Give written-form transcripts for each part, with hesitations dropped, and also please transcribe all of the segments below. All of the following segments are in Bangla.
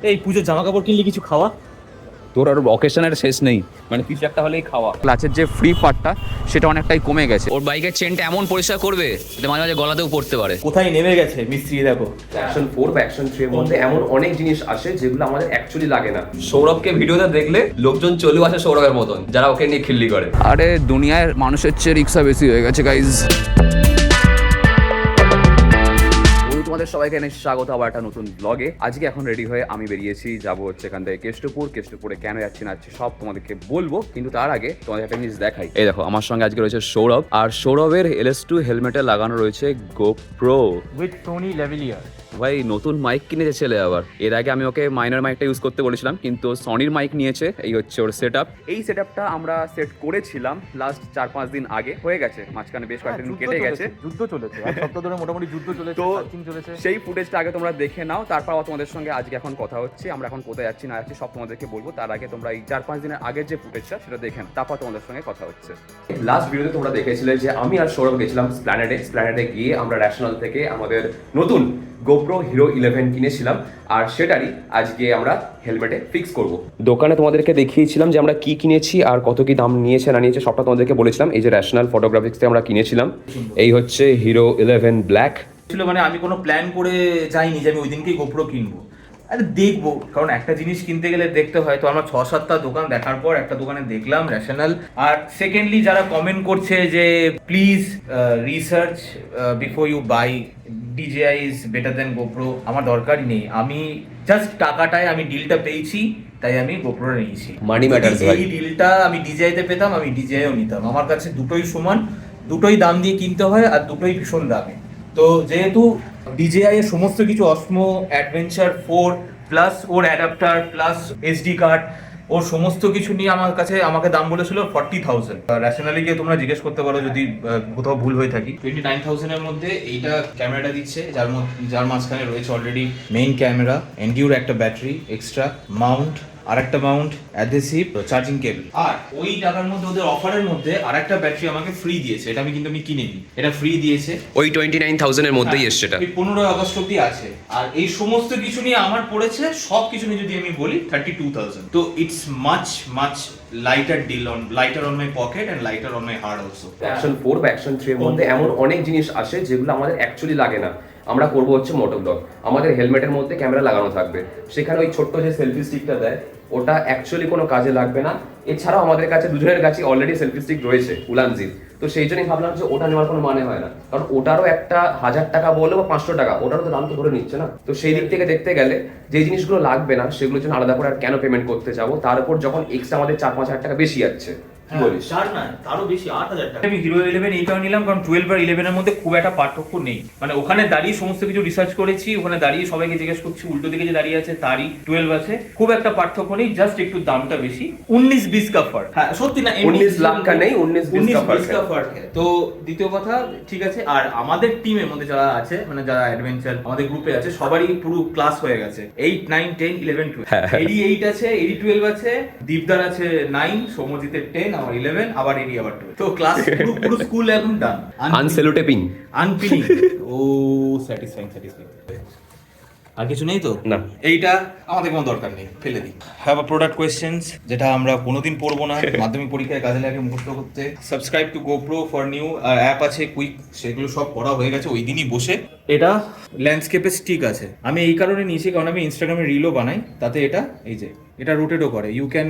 এই পুজোর জামা কাপড় কিনলে কিছু খাওয়া? তোর আর অকেশনের শেষ নেই, মানে কিছু একটা হলেই খাওয়া। ক্লাচের যে ফ্রি পার্টটা সেটা অনেকটাই কমে গেছে। ওর বাইকের চেনটা এমন পরিষ্কার করবে যে মাঝে মাঝে গলাতেও পড়তে পারে। কোথায় নেমে গেছে মিস্ত্রি দেখো। অ্যাকশন 4 বা অ্যাকশন 3 এর মধ্যে এমন অনেক জিনিস আসে যেগুলো আমাদের অ্যাকচুয়ালি লাগে না। সৌরভকে ভিডিওতে দেখলে লোকজন চলেও আসে সৌরভের মতন, যারা ওকে নিয়ে খিল্লি করে। আরে দুনিয়ার মানুষের চেয়ে রিক্সা বেশি হয়ে গেছে গাইজ। তোমাদের সবাইকে স্বাগত আবার একটা নতুন ব্লগে। আজকে এখন রেডি হয়ে আমি বেরিয়েছি, যাবো হচ্ছে এখান থেকে কেষ্টপুরে কেন যাচ্ছি না যাচ্ছি সব তোমাদেরকে বলবো, কিন্তু তার আগে তোমাদের একটা জিনিস দেখাই। এই দেখো আমার সঙ্গে আজকে রয়েছে সৌরভ, আর সৌরভের LS2 হেলমেটে লাগানো রয়েছে গোপ্রো উইথ সোনি লেভেলিয়ার। ভাই নতুন মাইক কিনেছে ছেলে আবার। এর আগে আমি ওকে মাইনার মাইকটা ইউজ করতে বলেছিলাম, কিন্তু সনির মাইক নিয়েছে। এই হচ্ছে ওর সেট আপ। এই সেট আপটা আমরা সেট করেছিলাম লাস্ট 4-5 দিন আগে, হয়ে গেছে মাঝখানে বেশ কয়েকদিন কেটে গেছে। যুদ্ধ চলেছে, এক সপ্তাহ ধরে মোটামুটি যুদ্ধ চলেছে, তো সার্চিং চলেছে। সেই ফুটেজটা আগে তোমরা দেখে নাও, তারপর আবার তোমাদের সঙ্গে আজকে এখন কথা হচ্ছে। আমরা এখন কোথায় যাচ্ছি না যাচ্ছি সব তোমাদেরকে বলবো। তার আগে তোমরা এই 4-5 দিনের আগের যে ফুটেজটা সেটা দেখে নাও, তারপর তোমাদের সঙ্গে কথা হচ্ছে। লাস্ট ভিডিওতে তোমরা দেখেছিলে যে আমি আর সৌরভ গেছিলাম স্প্ল্যানেডে গিয়ে আমরা র্যাশনাল থেকে আমাদের নতুন গোপ্রো হিরো 11 কিনেছিলাম, আর সেটারই আজকে আমরা হেলমেটে ফিক্স করব। দোকানে তোমাদেরকে দেখিয়েছিলাম যে আমরা কি কিনেছি আর কত কি দাম নিয়েছে না নিয়েছে সবটা তোমাদেরকে বলেছিলাম। এই যে র্যাশনাল ফটোগ্রাফিক্স থেকে আমরা কিনেছিলাম। এই হচ্ছে হিরো 11 ব্ল্যাক ছিল, মানে আমি কোনো প্ল্যান করে যাইনি যে আমি ওই দিনকেই গোপ্রো কিনবো। আরে দেখবো, কারণ একটা জিনিস কিনতে গেলে দেখতে হয়। তো আমরা 6-7টা দোকান দেখার পর একটা দোকানে দেখলাম র্যাশনাল। আর সেকেন্ডলি যারা কমেন্ট করছে যে please research before you buy, DJI is better than GoPro, আমার দরকারই নেই। আমি জাস্ট টাকাটায় আমি ডিলটা পেয়েছি, তাই আমি গোপ্রো নিয়েছি। মানি ম্যাটারস ভাই। এই ডিলটা আমি DJI তে পেতাম, আমি DJIও নিতাম। আমার কাছে দুটোই সমান, দুটোই দাম দিয়ে কিনতে হয়, আর দুটোই ভীষণ দামি। তো যেহেতু DJI এর সমস্ত কিছু অসমো অ্যাডভেঞ্চার 4 প্লাস ওর অ্যাডাপ্টার প্লাস SD কার্ড, ওর সমস্ত কিছু নিয়ে আমাকে দাম বলেছিল 40,000। র্যাশনালি গিয়ে তোমরা জিজ্ঞেস করতে পারো যদি কোথাও ভুল হয়ে থাকি। 29,000 এর মধ্যে এইটা ক্যামেরাটা দিচ্ছে, যার মাঝখানে রয়েছে অলরেডি মেইন ক্যামেরা, এনডিউর একটা ব্যাটারি এক্সট্রা, মাউন্ট, আরেকটা মাউন্ট, অ্যাডহেসিভ, চার্জিং কেবল। আর ওই টাকার মধ্যে ওদের অফারের মধ্যে আরেকটা ব্যাটারি আমাকে ফ্রি দিয়েছে। এটা আমি কিনিনি, এটা ফ্রি দিয়েছে। ওই 29,000 এর মধ্যেই এসছে এটা। 15 আগস্ট অব্দি আছে। আর এই সমস্ত কিছু নিয়ে আমার পড়েছে, সব কিছু নিয়ে যদি আমি বলি 32,000। তো it's much lighter on my pocket and lighter on my heart also. Action 4 বা অ্যাকশন 3 এর মধ্যে এমন অনেক জিনিস আসে যেগুলো আমাদের অ্যাকচুয়ালি লাগে না। আমরা করবো হচ্ছে মোটো ব্লগ। আমাদের হেলমেটের মধ্যে ক্যামেরা লাগানো থাকবে, সেখানে ওই ছোট্ট যে সেলফি স্টিকটা দেয় ওটা অ্যাকচুয়ালি কোনো কাজে লাগবে না। এছাড়াও আমাদের কাছে দুজনের কাছে অলরেডি সেলফি স্টিক রয়েছে উলানজির, তো সেই জন্যই ভাবলাম যে ওটা নেওয়ার কোনো মানে হয় না, কারণ ওটারও একটা 1000 টাকা বললো বা 500 টাকা, ওটারও তো দাম তো ধরে নিচ্ছে না। তো সেই দিক থেকে দেখতে গেলে যে জিনিসগুলো লাগবে না সেগুলোর জন্য আলাদা করে আর কেন পেমেন্ট করতে যাবো, তার উপর যখন এক্সট্রা আমাদের 4-5 হাজার টাকা বেশি যাচ্ছে। কি বলিস? তারও বেশি, 8,000 টাকা। আমি হিরো 11 এই কারণে নিলাম কারণ 12 আর 11 এর মধ্যে খুব একটা পার্থক্য নেই। মানে ওখানে দাঁড়িয়ে সমস্ত কিছু রিসার্চ করেছি, ওখানে দাঁড়িয়ে সবাইকে জিজ্ঞেস করছি, উল্টো দিকে যে দাঁড়িয়ে আছে তারই 12 আছে, খুব একটা পার্থক্য নেই, জাস্ট একটু দামটা বেশি। 19-20 का फर्क। হ্যাঁ সত্যি না, 19 লাখ का नहीं, 19-20 का फर्क है। তো দ্বিতীয় কথা ঠিক আছে। আর আমাদের টিমের মধ্যে যারা আছে, মানে যারা অ্যাডভেঞ্চার আমাদের গ্রুপে আছে, সবারই পুরো ক্লাস হয়ে গেছে 8, 9, 10, 11, 12। এডি 8 আছে, এডি 12 আছে, দীপদার আছে 9, সৌম্যজিতের 10, আমার 11, আবার এডি আবার 12। তো ক্লাস পুরো স্কুল এখন ডান। আনসেলুটেপিং আনপিনিং। ও স্যাটিসফাইং। আর কিছু নেই তো না, এইটা আমাদের কোনো দরকার নেই, ফেলে দিই। হ্যাভ আ প্রোডাক্ট কোয়েশ্চেন্স, যেটা আমরা কোনোদিন পড়বো না, মাধ্যমিক পরীক্ষায় কাজে লাগে মুখস্থ করতে। Subscribe to GoPro for new, app আছে কুইক, সেগুলো সব পড়া হয়ে গেছে ওই দিনই বসে। এটা ল্যান্ডস্কেপের স্টিক আছে, আমি এই কারণে নিয়েছি কারণ আমি ইনস্টাগ্রামে রিলও বানাই, তাতে এটা রোটেটও করে। You can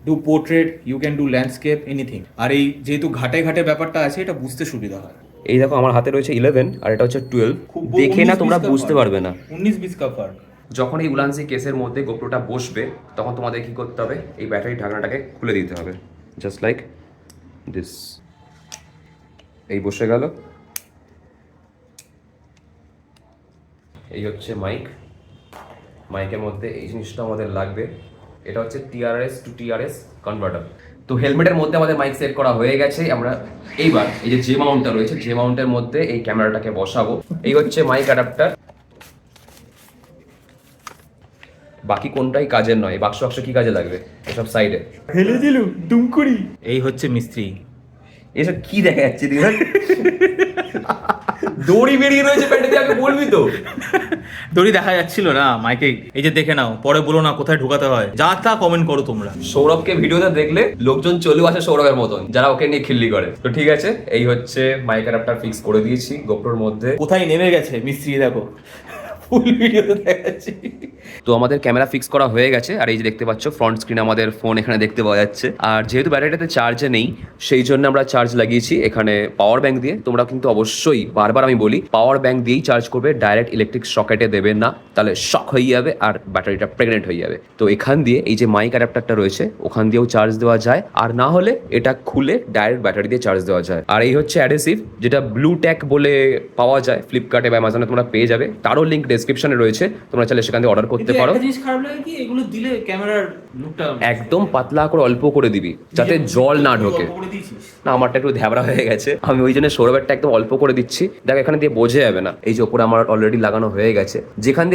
do portrait, you can do landscape, anything. আর এই যেহেতু ঘাটে ব্যাপারটা আছে, এটা বুঝতে সুবিধা হয়। এই দেখো আমার হাতে রয়েছে 11 আর এটা হচ্ছে 12। দেখে না তোমরা বুঝতে পারবে না। 19-20 का फर्क। যখন এই উলানজি কেসের মধ্যে গোপ্রোটা বসবে তখন তোমাদের কি করতে হবে, এই ব্যাটারি ঢাকনাটাকে খুলে দিতে হবে, জাস্ট লাইক দিস। এই বসে গেল। এই হচ্ছে মাইকের মধ্যে এই জিনিসটা আমাদের লাগবে। এটা হচ্ছে TRS টু TRS কনভার্টার। তো হেলমেটের মধ্যে আমাদের মাইক সেট করা হয়ে গেছে। আমরা এইবার এই যে মাউন্টটা রয়েছে, মাউন্টের মধ্যে এই ক্যামেরাটাকে বসাবো। এই হচ্ছে মাইক অ্যাডাপ্টার। বাকি কোনটাই কাজের নয়। বাক্স কি কাজে লাগবে এসব সাইডে ফেলে দিলু দুমকুড়ি। এই হচ্ছে মিস্ত্রি। এসব কি দেখা যাচ্ছে দিদি? দড়ি বেরিয়ে রয়েছে প্যান্টে, তুই আগে বলবি তো। দড়ি দেখা যাচ্ছিল না মাইকে, এই যে দেখে নাও, পরে বলো না কোথায় ঢোকাতে হয়, যা তা কমেন্ট করো তোমরা। সৌরভকে ভিডিওতে দেখলে লোকজন চলেও আসে সৌরভের মতন, যারা ওকে নিয়ে খিল্লি করে। তো ঠিক আছে, এই হচ্ছে মাইক অ্যাডাপ্টার ফিক্স করে দিয়েছি গোপ্রোর মধ্যে। কোথায় নেমে গেছে মিস্ত্রি দেখো, ফুল ভিডিওতে দেখাচ্ছি। তো আমাদের ক্যামেরা ফিক্স করা হয়ে গেছে, আর এই যে দেখতে পাচ্ছ ফ্রন্ট স্ক্রিন আমাদের ফোন এখানে দেখতে পাওয়া যাচ্ছে। আর যেহেতু ব্যাটারিটাতে চার্জে নেই, সেই জন্য আমরা চার্জ লাগিয়েছি এখানে পাওয়ার ব্যাংক দিয়ে। তোমরা কিন্তু অবশ্যই, বারবার আমি বলি, পাওয়ার ব্যাংক দিয়েই চার্জ করবে, ডাইরেক্ট ইলেকট্রিক সকেটে দেবে না, তাহলে শক হয়ে যাবে আর ব্যাটারিটা প্রেগনেন্ট হয়ে যাবে। তো এখান দিয়ে এই যে মাইক অ্যাডাপ্টারটা রয়েছে ওখান দিয়েও চার্জ দেওয়া যায়, আর না হলে এটা খুলে ডাইরেক্ট ব্যাটারি দিয়ে চার্জ দেওয়া যায়। আর এই হচ্ছে অ্যাডহেসিভ, যেটা ব্লু ট্যাক বলে পাওয়া যায় ফ্লিপকার্টে বা অ্যামাজনে, তোমরা পেয়ে যাবে। তারও লিঙ্ক ডেসক্রিপশনে রয়েছে, তোমরা চাইলে সেখান থেকে অর্ডার করতে পারো। একটা জিনিস খারাপ লাগে কি, এগুলো দিলে ক্যামেরার লুকটা একদম পাতলা করে অল্প করে দিবি, যাতে জল না ঢোকে। করে দিয়েছিস? না, আমারটা একটু ধ্যাবড়া হয়ে গেছে, আমি ওই জন্য সৌরভেরটা একদম অল্প করে দিচ্ছি। দেখ এখানে দিয়ে বোঝা যাবে না, এই যে ওপরে আমার অলরেডি লাগানো হয়ে গেছে।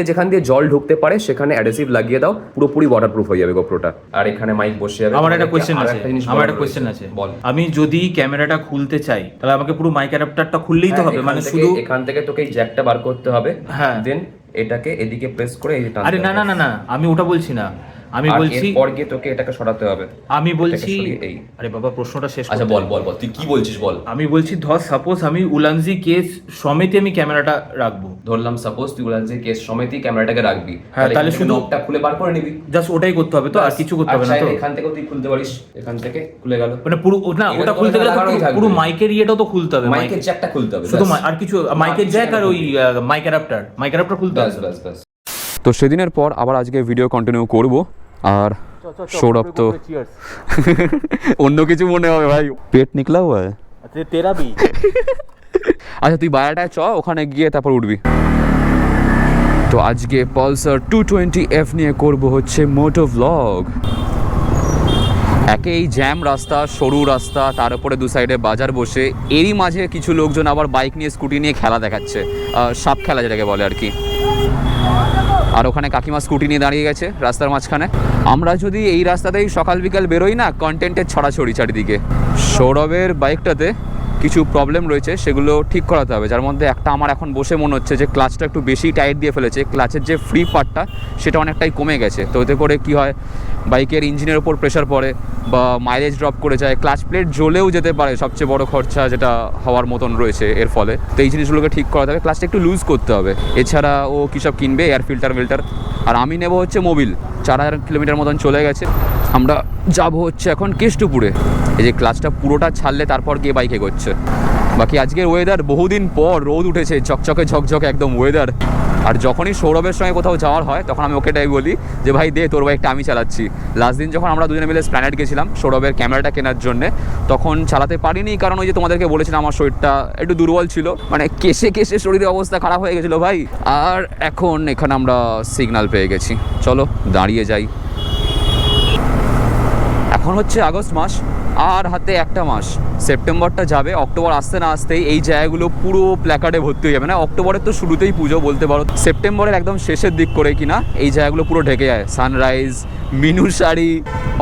যেখান দিয়ে জল ঢুকতে পারে সেখানে অ্যাডহেসিভ লাগিয়ে দাও, পুরোপুরি ওয়াটারপ্রুফ হয়ে যাবে গোপ্রোটা। আর এখানে মাইক বসে যাবে। আমার একটা কোশ্চেন আছে, আমার একটা কোশ্চেন আছে। বল। আমি যদি ক্যামেরাটা খুলতে চাই তাহলে আমাকে পুরো মাইক অ্যাডাপ্টারটা খুললেই তো হবে, মানে শুধু এখান থেকে তোকে এই জ্যাকটা বার করতে হবে। হ্যাঁ। দেন এটাকে এদিকে প্রেস করে এই টানতে আরে না না না না, আমি ওটা বলছি না, আমি আর বলছি এরপর গিয়ে তোকে এটাকে সরাতে হবে। আমি বলছি এটাকে সরিয়ে এই। আরে বাবা প্রশ্নটা শেষ আচ্ছা করতে বল দে। বল বল, তুই কি বলছিস বল। আমি বলছি ধর সাপোজ আমি উলানজি কেস সমেতে আমি ক্যামেরাটা রাখবো, ধরলাম সাপোজ তুই বলছিস যে কেস সমেতই ক্যামেরাটাকে রাখবি, হ্যাঁ, তাহলে শুধু নবটা খুলে বার করে নিবি। জাস্ট ওটাই করতে হবে তো, আর কিছু করতে হবে না তো? এখান থেকেও তুই খুলতে পারিস, এখান থেকে খুলে গেল। মানে পুরো না, এটা ওটা তো খুলতে গেলে তো লাগানোই থাকবে। পুরো মাইকের ইয়েটাও তো খুলতে হবে, মাইকের জ্যাকটা খুলতে হবে শুধু ব্যাস। আর কিছু মাইকের জ্যাক আর ওই মাইক অ্যাডাপ্টার খুলতে ব্যাস হবে। ব্যাস ব্যাস। তো সেদিনের পর আবার আজকে ভিডিও কন্টিনিউ করব। আর সৌরভ তো অন্য কিছু মনে হবে ভাই, পেট নিকলা হুয়া হ্যায়। আচ্ছা তেরা ভি। আচ্ছা তুই বারাটায় চ, ওখানে গিয়ে তারপর উঠবি। তো আজকে পালসার 220F নিয়ে করব হচ্ছে মোটো ভ্লগ। একে এই জ্যাম রাস্তা, সরু রাস্তা, তার উপরে দু সাইডে বাজার বসে, এরই মাঝে কিছু লোকজন আবার বাইক নিয়ে স্কুটি নিয়ে খেলা দেখাচ্ছে, সাপ খেলা যেটাকে বলে আর কি। আর ওখানে কাকিমা স্কুটি নিয়ে দাঁড়িয়ে গেছে রাস্তার মাঝখানে। আমরা যদি এই রাস্তাতেই সকাল বিকাল বেরোই না, কন্টেন্টের ছড়াছড়ি চারিদিকে। সৌরভের বাইকটাতে কিছু প্রবলেম রয়েছে, সেগুলো ঠিক করাতে হবে। যার মধ্যে একটা আমার এখন বসে মনে হচ্ছে যে ক্লাচটা একটু বেশি টাইট দিয়ে ফেলেছে, ক্লাচের যে ফ্রি পার্টটা সেটা অনেকটাই কমে গেছে। তো এতে করে কি হয়, বাইকের ইঞ্জিনের ওপর প্রেশার পড়ে বা মাইলেজ ড্রপ করে যায়, ক্লাচ প্লেট জ্বলেও যেতে পারে, সবচেয়ে বড় খরচা যেটা হওয়ার মতন রয়েছে এর ফলে। তো এই জিনিসগুলোকে ঠিক করাতে হবে, ক্লাচটা একটু লুজ করতে হবে। এছাড়া ও কী সব কিনবে, এয়ার ফিল্টার। আর আমি নেব হচ্ছে মোবিল, 4000 কিলোমিটার মতন চলে গেছে। আমরা যাব হচ্ছে এখন কেষ্টপুরে। এই যে ক্লাচটা পুরোটা ছাড়লে তারপর গিয়ে বাইক এগোচ্ছে। বাকি আজকের ওয়েদার, বহুদিন পর রোদ উঠেছে, ঝকঝকে ঝকঝকে একদম ওয়েদার। আর যখনই সৌরভের সঙ্গে কোথাও যাওয়ার হয় তখন আমি ওকেটাই বলি যে ভাই দে তোর বাইকটা আমি চালাচ্ছি। লাস্ট দিন যখন আমরা দুজনে মিলে স্প্ল্যানেড গেছিলাম সৌরভের ক্যামেরাটা কেনার জন্যে, তখন চালাতে পারিনি, কারণ ওই যে তোমাদেরকে বলেছিলাম আমার শরীরটা একটু দুর্বল ছিল, মানে কেশে কেশে শরীরের অবস্থা খারাপ হয়ে গেছিলো ভাই। আর এখন এখানে আমরা সিগন্যাল পেয়ে গেছি, চলো দাঁড়িয়ে যাই। এখন হচ্ছে আগস্ট মাস, আর হাতে একটা মাস, সেপ্টেম্বরটা যাবে। অক্টোবর আসতে না আসতেই এই জায়গাগুলো পুরো প্ল্যাকার্ডে ভর্তি হয়ে যাবে। না, অক্টোবরের তো শুরুতেই পুজো বলতে পারো, সেপ্টেম্বরের একদম শেষের দিক করে কিনা এই জায়গাগুলো পুরো ঢেকে যায়। সানরাইজ, মিনু শাড়ি,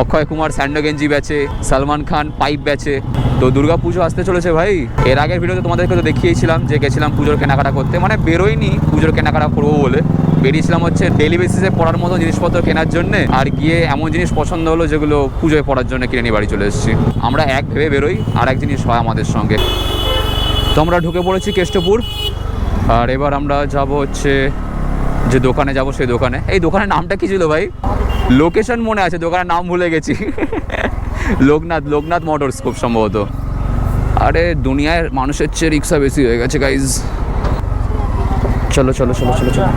অক্ষয় কুমার স্যান্ডো গেঞ্জি বেচে, সালমান খান পাইপ বেচে। তো দুর্গা পুজো আসতে চলেছে ভাই। এর আগের ভিডিওতে তোমাদেরকে তো দেখিয়েছিলাম যে গেছিলাম পুজোর কেনাকাটা করতে, মানে বেরোয়নি পুজোর কেনাকাটা করবো বলে, বেরিয়েছিলাম হচ্ছে ডেলি বেসিসে পড়ার মতো জিনিসপত্র কেনার জন্য। আর গিয়ে এমন জিনিস পছন্দ হলো যেগুলো পুজোয় পড়ার জন্য কিনে নিয়ে বাড়ি চলে এসেছি। আমরা এক ভেবে বেরোই, আর এক জিনিস হয় আমাদের সঙ্গে। তো আমরা ঢুকে পড়েছি কেষ্টপুর, আর এবার আমরা যাব হচ্ছে যে দোকানে যাব, সেই দোকানে। এই দোকানের নামটা কি ছিল ভাই? লোকেশন মনে আছে, দোকানের নাম ভুলে গেছি। লোকনাথ মোটরস খুব সম্ভবত। আরে দুনিয়ার মানুষের চেয়ে রিক্সা বেশি হয়ে গেছে গাইজ। চলো চলো চলো চলো চলো।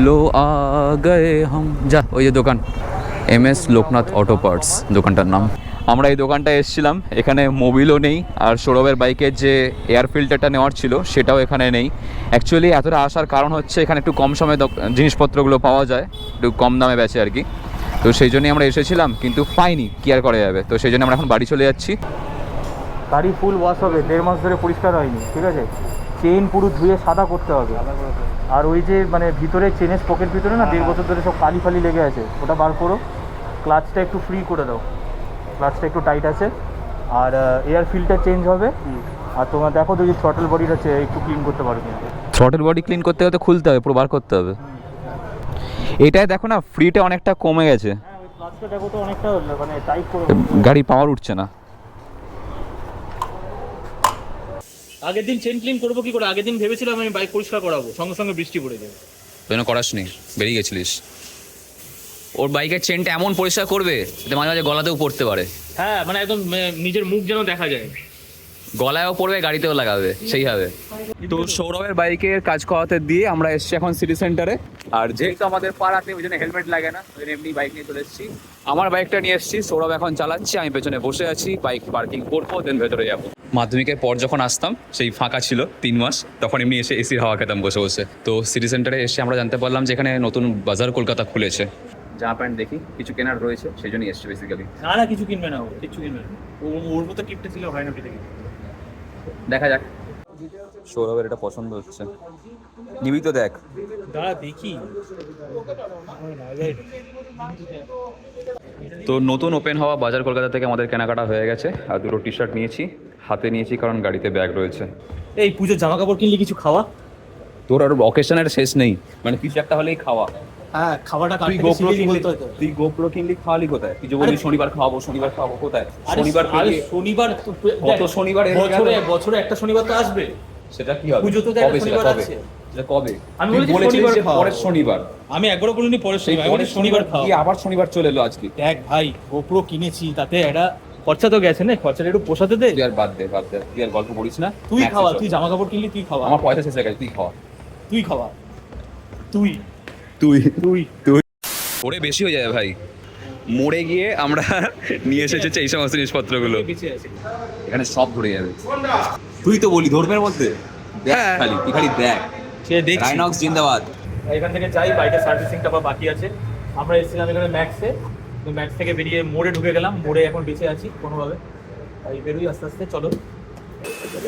লো আ গয়ে হাম, যা ওই যে দোকান, MS লোকনাথ অটো পার্টস দোকানটার নাম। আমরা এই দোকানটায় এসেছিলাম, এখানে মোবিলও নেই, আর সৌরভের বাইকের যে এয়ার ফিল্টারটা নেওয়ার ছিল সেটাও এখানে নেই। অ্যাকচুয়ালি এতটা আসার কারণ হচ্ছে এখানে একটু কম সময়ে জিনিসপত্রগুলো পাওয়া যায়, একটু কম দামে বেচে আর কি। তো সেই জন্যই আমরা এসেছিলাম, কিন্তু পাইনি, কি আর করা যাবে। তো সেই জন্য আমরা এখন বাড়ি চলে যাচ্ছি। গাড়ি ফুল ওয়াশ হবে, 1.5 মাস ধরে পরিষ্কার হয়নি, ঠিক আছে? চেন পুরো ধুয়ে সাদা করতে হবে। আর ওই যে মানে ভিতরে চেনের স্পকের ভিতরে না 1.5 বছর ধরে সব কালি ফালি লেগে আছে, ওটা বার করো। ক্লাচটা একটু ফ্রি করে দাও, ক্লাচটা একটু টাইট আছে, আর এয়ার ফিল্টার চেঞ্জ হবে। আর তোমার দেখো তো যে থ্রটল বডিটা একটু ক্লিন করতে পারো কিন্তু। থ্রটেল বডি ক্লিন করতে হলে তো খুলতে হবে, পুরো বার করতে হবে। এটাই দেখো না, ফ্রিটা অনেকটা কমে গেছে, হ্যাঁ ওই ক্লাচটা দেখো তো অনেকটা মানে টাইট করে। গাড়ি পাওয়ার উঠছে না। আগের দিন চেন ক্লিন করবো কি করে? আগের দিন ভেবেছিলাম আমি বাইক পরিষ্কার করাবো, সঙ্গে সঙ্গে বৃষ্টি পড়ে যাবে। তুই না করাসনি, বেরিয়ে গেছিলিস। ওর বাইকের চেনটা এমন পরিষ্কার করবে যে মাঝে মাঝে গলাতেও পড়তে পারে। হ্যাঁ মানে একদম নিজের মুখ যেন দেখা যায়। গলায়ও পড়বে, গাড়িতেও লাগাবে, সেই হবে। তো সৌরভের বাইকের কাজ করাতে দিয়ে আমরা এসেছি এখন সিটি সেন্টারে। আর যেহেতু আমাদের পাড়াতে ওই জন্য হেলমেট লাগে না, ওই জন্য এমনি বাইক নিয়ে চলে এসেছি। আমার বাইকটা নিয়ে এসেছি, সৌরভ এখন চালাচ্ছি, আমি পেছনে বসে আছি। বাইক পার্কিং করবো, দেন ভেতরে যাবো। মাধ্যমিকের পর যখন আসতাম, সেই ফাঁকা ছিল 3 মাস, তখন এমনি এসে এসির হাওয়া খেতাম বসে বসে। তো সিটি সেন্টারে এসে আমরা জানতে পারলাম যে এখানে নতুন বাজার কলকাতা খুলেছে। জামা প্যান্ট দেখি কিছু কেনার রয়েছে, সেই জন্যই এসছে বেসিক্যালি। না না কিছু কিনবে না, ও কিছু কিনবে না। ওর মতো টিপটা ছিল হয় না পিঠে। দেখা যাক। সৌরভের এটা পছন্দ হচ্ছে, নিবি তো? দেখ দাঁড়া দেখি। তো নতুন ওপেন হওয়া বাজার কলকাতা থেকে আমাদের কেনাকাটা হয়ে গেছে। আর দুটো টি শার্ট নিয়েছি, হাতে নিয়েছি কারণ গাড়িতে ব্যাগ রয়েছে। এই পুজোর জামা কাপড় কিনলে কিছু খাওয়া? তোর আর অকেশনের শেষ নেই, মানে কিছু একটা হলেই খাওয়া। হ্যাঁ খাওয়াটা তুই গোপ্রো কিনলি, তুই গোপ্রো কিনলি, খাওয়ালি কোথায়? তুই যে বললি শনিবার খাওয়াবো, শনিবার খাওয়াবো, কোথায়? শনিবার শনিবার কত শনিবার বছরে একটা শনিবার তো আসবে। সেটা কি হবে? পুজো তো কবে শনিবার সেটা? আছে। সেটা কবে? আমি তুই বলেছি বলেছিলিস শনিবার যে খাওয়াবো। পরের শনিবার। আমি একবারও বলিনি পরের সেই শনিবার, পরের শনিবার খাওয়া। কি আবার শনিবার চলে এলো আজকে? দেখ ভাই গোপ্রো কিনেছি, তাতে একটা খরচা তো গেছে না, খরচাটা একটু পোষাতে দে। তুই আর বাদ দে, বাদ দে, তুই আর গল্প করিস না। তুই Max খাওয়া, এসব। তুই জামা কাপড় কিনলি তুই খাওয়া। আমার পয়সা শেষ হয়ে গেছে, তুই খাওয়া। তুই খাওয়া। তুই তুই তুই তুই ওরে বেশি হয়ে যাবে ভাই। মরে গিয়ে আমরা নিয়ে এসেছি এই সমস্ত জিনিসপত্রগুলো, বেঁচে আছে। এখানে সব ধরে যাবে। তুই তো বলি ধর্মের মধ্যে দেখ, হ্যাঁ। খালি তুই খালি দেখ। সে দেখছি। রাইনক্স জিন্দাবাদ। এখান থেকে যাই, বাইকের সার্ভিসিংটা আবার বাকি আছে। আমরা এসেছিলাম এখানে ম্যাক্সে, তো ম্যাক্স থেকে বেরিয়ে মোড়ে ঢুকে গেলাম। মোড়ে এখন বেঁচে আছি কোনোভাবে, তাই বেরোই আস্তে আস্তে। চলো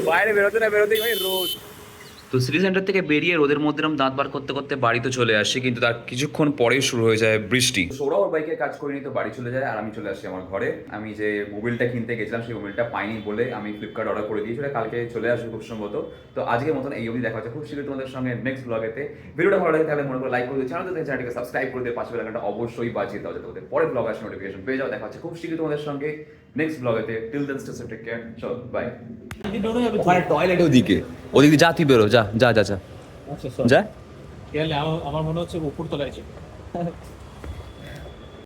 বাইরে বেরোতে না বেরোতেই ভাই রোদ। তো সিটি সেন্টার থেকে বেরিয়ে রোদের মধ্যে এরকম দাঁত বার করতে করতে বাড়িতে চলে আসি, কিন্তু তার কিছুক্ষণ পরেই শুরু হয়ে যায় বৃষ্টি। সৌরভ বাইকের কাজ করে নিয়ে তো বাড়ি চলে যায়, আর আমি চলে আসি আমার ঘরে। আমি যে মোবাইলটা কিনতে গেছিলাম সেই মোবাইলটা পাইনি বলে আমি ফ্লিপকার্ট অর্ডার করে দিয়েছি, কালকে চলে আসবে খুব সম্ভবত। তো আজকের মতন এই অবধি, দেখা হচ্ছে খুব শীঘ্রই তোমাদের সঙ্গে নেক্সট ব্লগেতে। ভিডিওটা ভালো লাগে তাহলে মনে করে লাইক করে দিও, চ্যানেলটিকে সাবস্ক্রাইব করে দিয়ে পাশে বেলাকাটা অবশ্যই বাজিয়ে দাও, যাতে তোমাদের পরের ব্লগ আসে নোটিফিকেশন পেয়ে যাও। দেখা হচ্ছে খুব শীঘ্রই তোমাদের সঙ্গে নেক্সট ব্লগেতে। Till then stay safe, take care, চল বাই। ওখানে টয়লেট ওদিকে, ওদিকে যা, তুই বেরো, যা যা যা যা আচ্ছা যা। আমার মনে হচ্ছে উপর তলায় আছে।